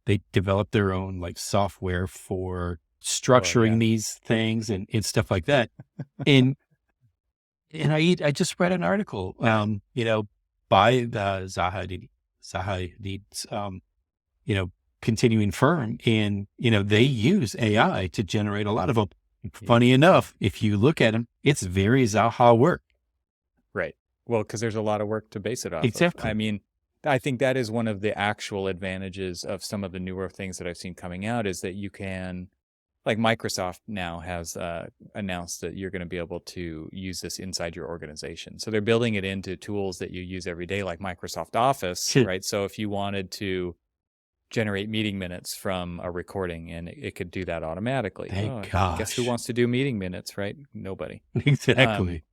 they developed their own like software for structuring these things and stuff like that. And I just read an article, by the Zaha Hadid's, continuing firm, and, they use AI to generate a lot of them. Funny enough, if you look at them, it's very Zaha work. Right. Well, because there's a lot of work to base it off Exactly. of. I mean, I think that is one of the actual advantages of some of the newer things that I've seen coming out, is that you can, like, Microsoft now has announced that you're going to be able to use this inside your organization. So they're building it into tools that you use every day, like Microsoft Office, right? So if you wanted to generate meeting minutes from a recording, and it could do that automatically. Thank Guess who gosh. wants to do meeting minutes, right? Nobody. Exactly.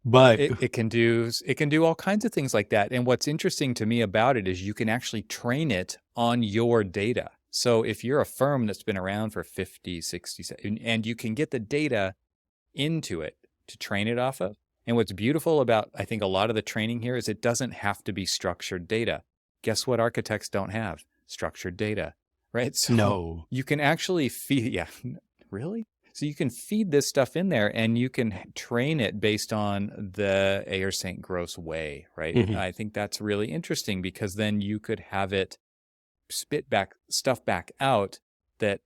But It can do all kinds of things like that. And what's interesting to me about it is you can actually train it on your data. So if you're a firm that's been around for 50, 60, and you can get the data into it to train it off of. And what's beautiful about, I think, a lot of the training here is it doesn't have to be structured data. Guess what architects don't have? Structured data, right? So no. you can actually feed, yeah, really? So you can feed this stuff in there and you can train it based on the Ayer St. Gross way, right? Mhm. I think that's really interesting because then you could have it spit back stuff back out that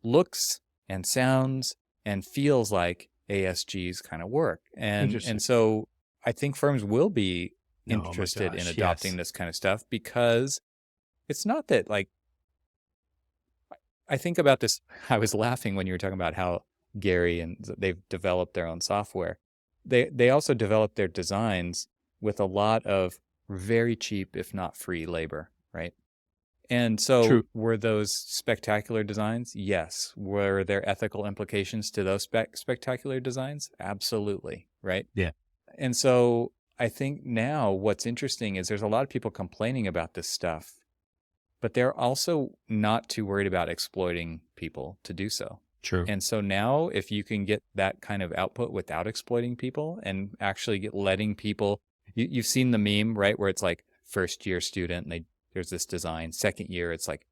looks and sounds and feels like ASG's kind of work. Interesting. And so I think firms will be Oh my interested in gosh, adopting yes. this kind of stuff because it's not that, like, I think about this. I was laughing when you were talking about how Gary and they've developed their own software. They also developed their designs with a lot of very cheap, if not free, labor, right? And so True. were those spectacular designs? Yes. Were there ethical implications to those spectacular designs? Absolutely, right? Yeah. And so I think now what's interesting is there's a lot of people complaining about this stuff, but they're also not too worried about exploiting people to do so. True. And so now if you can get that kind of output without exploiting people and actually letting people, you've seen the meme, right? Where it's like first year student and there's this design. Second year, it's like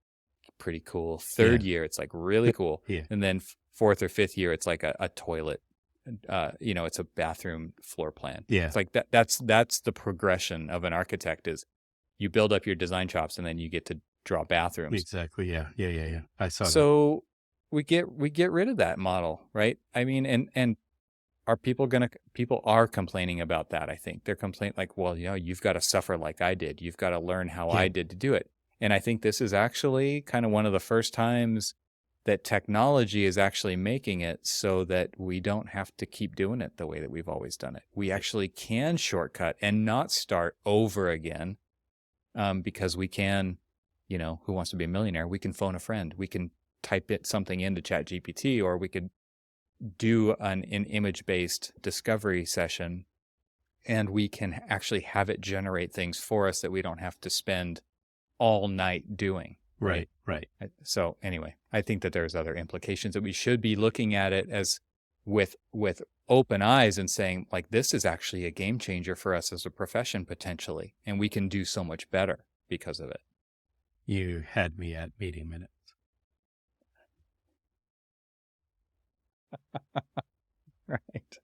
pretty cool. Third year, it's like really cool. Yeah. And then fourth or fifth year, it's like a toilet. It's a bathroom floor plan. Yeah. It's like that's the progression of an architect is you build up your design chops and then you get to draw bathrooms. Exactly. Yeah. I saw that. So we get rid of that model, right? I mean, and are people are complaining about that. I think they're complaining like, well, you've got to suffer like I did. You've got to learn how I did to do it. And I think this is actually kind of one of the first times that technology is actually making it so that we don't have to keep doing it the way that we've always done it. We actually can shortcut and not start over again, because we can, Who Wants to Be a Millionaire? We can phone a friend. We can type something into ChatGPT, or we could do an image-based discovery session, and we can actually have it generate things for us that we don't have to spend all night doing. Right. So anyway, I think that there's other implications that we should be looking at it as with open eyes and saying, like, this is actually a game changer for us as a profession potentially, and we can do so much better because of it. You had me at meeting minutes. Right.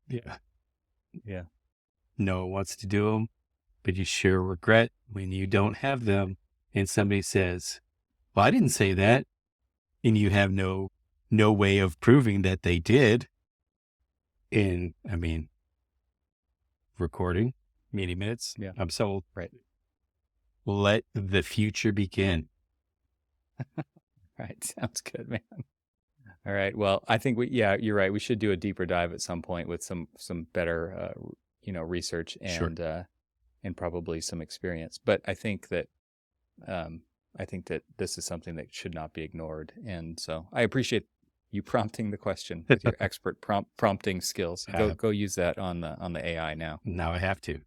Yeah. No one wants to do them, but you sure regret when you don't have them and somebody says, well, I didn't say that. And you have no way of proving that they did. And I mean, recording, meeting minutes. Yeah. I'm sold. Right. Let the future begin. Right. Sounds good, man. All right. Well, I think you're right. We should do a deeper dive at some point with some better, research and probably some experience. But I think that this is something that should not be ignored. And so I appreciate you prompting the question with your expert prompting skills. Go use that on the AI now. Now I have to.